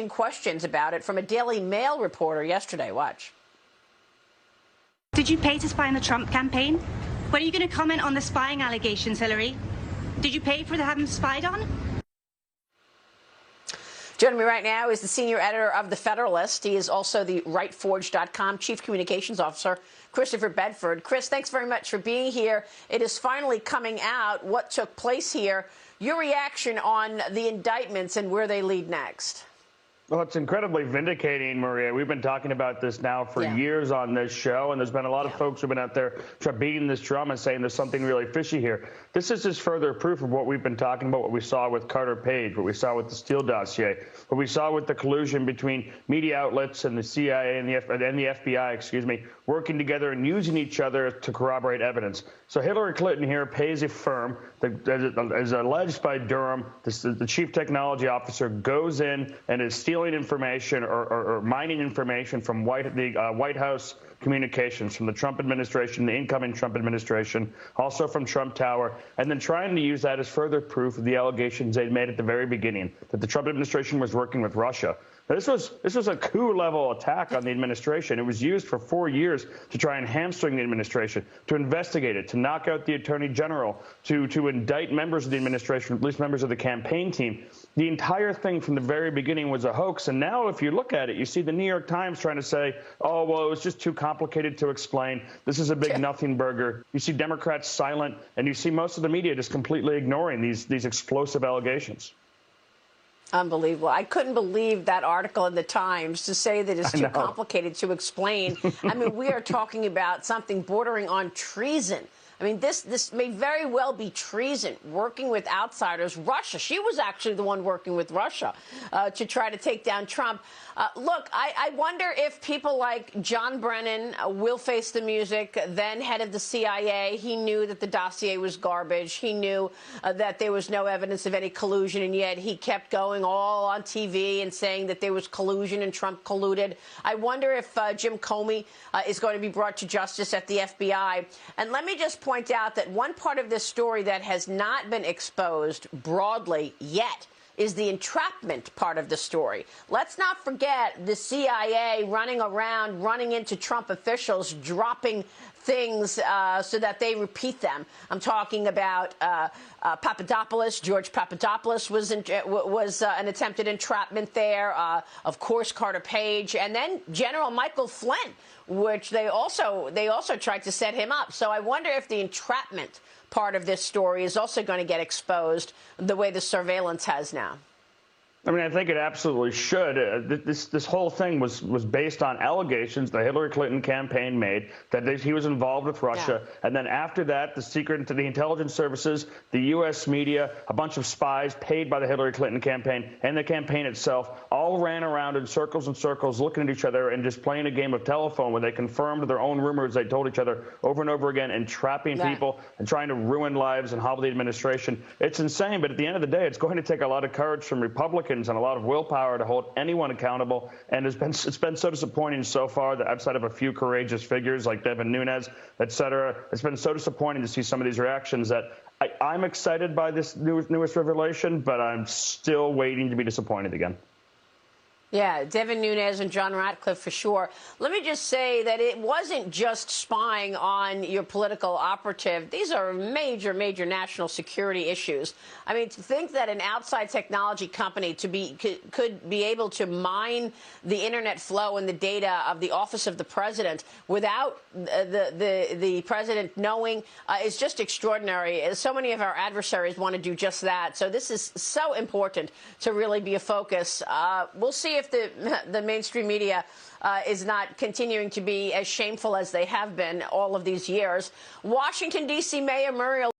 questions about it from a Daily Mail reporter yesterday. Watch. Did you pay to spy on the Trump campaign? When are you going to comment on the spying allegations, Hillary? Did you pay for to have them spied on? Joining me right now is the senior editor of The Federalist. He is also the RightForge.com chief communications officer, Christopher Bedford. Chris, thanks very much for being here. It is finally coming out what took place here. Your reaction on the indictments and where they lead next. Well, it's incredibly vindicating, Maria. We've been talking about this now for years on this show, and there's been a lot of folks who've been out there beating this drum and saying there's something really fishy here. This is just further proof of what we've been talking about, what we saw with Carter Page, what we saw with the Steele dossier, what we saw with the collusion between media outlets and the CIA and the FBI, working together and using each other to corroborate evidence. So Hillary Clinton here pays a firm, as alleged by Durham, the chief technology officer goes in and is stealing information or mining information from the White House communications, from the Trump administration, the incoming Trump administration, also from Trump Tower, and then trying to use that as further proof of the allegations they'd made at the very beginning, that the Trump administration was working with Russia. Now, this was a coup-level attack on the administration. It was used for 4 years to try and hamstring the administration, to investigate it, to knock out the attorney general, to indict members of the administration, at least members of the campaign team. The entire thing from the very beginning was a hoax. And now, if you look at it, you see the New York Times trying to say, oh, well, it was just too complicated to explain. This is a big nothing burger. You see Democrats silent, and you see most of the media just completely ignoring these explosive allegations. Unbelievable. I couldn't believe that article in the Times to say that it's too complicated to explain. I mean, we are talking about something bordering on treason. I mean, this may very well be treason, working with outsiders. Russia, she was actually the one working with Russia to try to take down Trump. Look, I wonder if people like John Brennan will face the music, then head of the CIA. He knew that the dossier was garbage. He knew that there was no evidence of any collusion, and yet he kept going all on TV and saying that there was collusion and Trump colluded. I wonder if Jim Comey is going to be brought to justice at the FBI. And let me just point out that one part of this story that has not been exposed broadly yet is the entrapment part of the story. Let's not forget the CIA running around, running into Trump officials, dropping things so that they repeat them. I'm talking about Papadopoulos. George Papadopoulos was an attempted entrapment there. Of course, Carter Page, and then General Michael Flynn, which they also tried to set him up. So I wonder if the entrapment part of this story is also going to get exposed the way the surveillance has now. I mean, I think it absolutely should. This whole thing was based on allegations the Hillary Clinton campaign made that he was involved with Russia. Yeah. And then after that, the intelligence services, the U.S. media, a bunch of spies paid by the Hillary Clinton campaign and the campaign itself all ran around in circles and circles looking at each other and just playing a game of telephone where they confirmed their own rumors they told each other over and over again, and trapping people and trying to ruin lives and hobble the administration. It's insane. But at the end of the day, it's going to take a lot of courage from Republicans and a lot of willpower to hold anyone accountable. And it's been so disappointing so far that outside of a few courageous figures like Devin Nunes, et cetera, it's been so disappointing to see some of these reactions that I'm excited by this newest revelation, but I'm still waiting to be disappointed again. Yeah, Devin Nunes and John Ratcliffe for sure. Let me just say that it wasn't just spying on your political operative. These are major, major national security issues. I mean, to think that an outside technology company could be able to mine the internet flow and the data of the office of the president without the president knowing is just extraordinary. So many of our adversaries want to do just that. So this is so important to really be a focus. We'll see if the mainstream media is not continuing to be as shameful as they have been all of these years. Washington, D.C. Mayor Muriel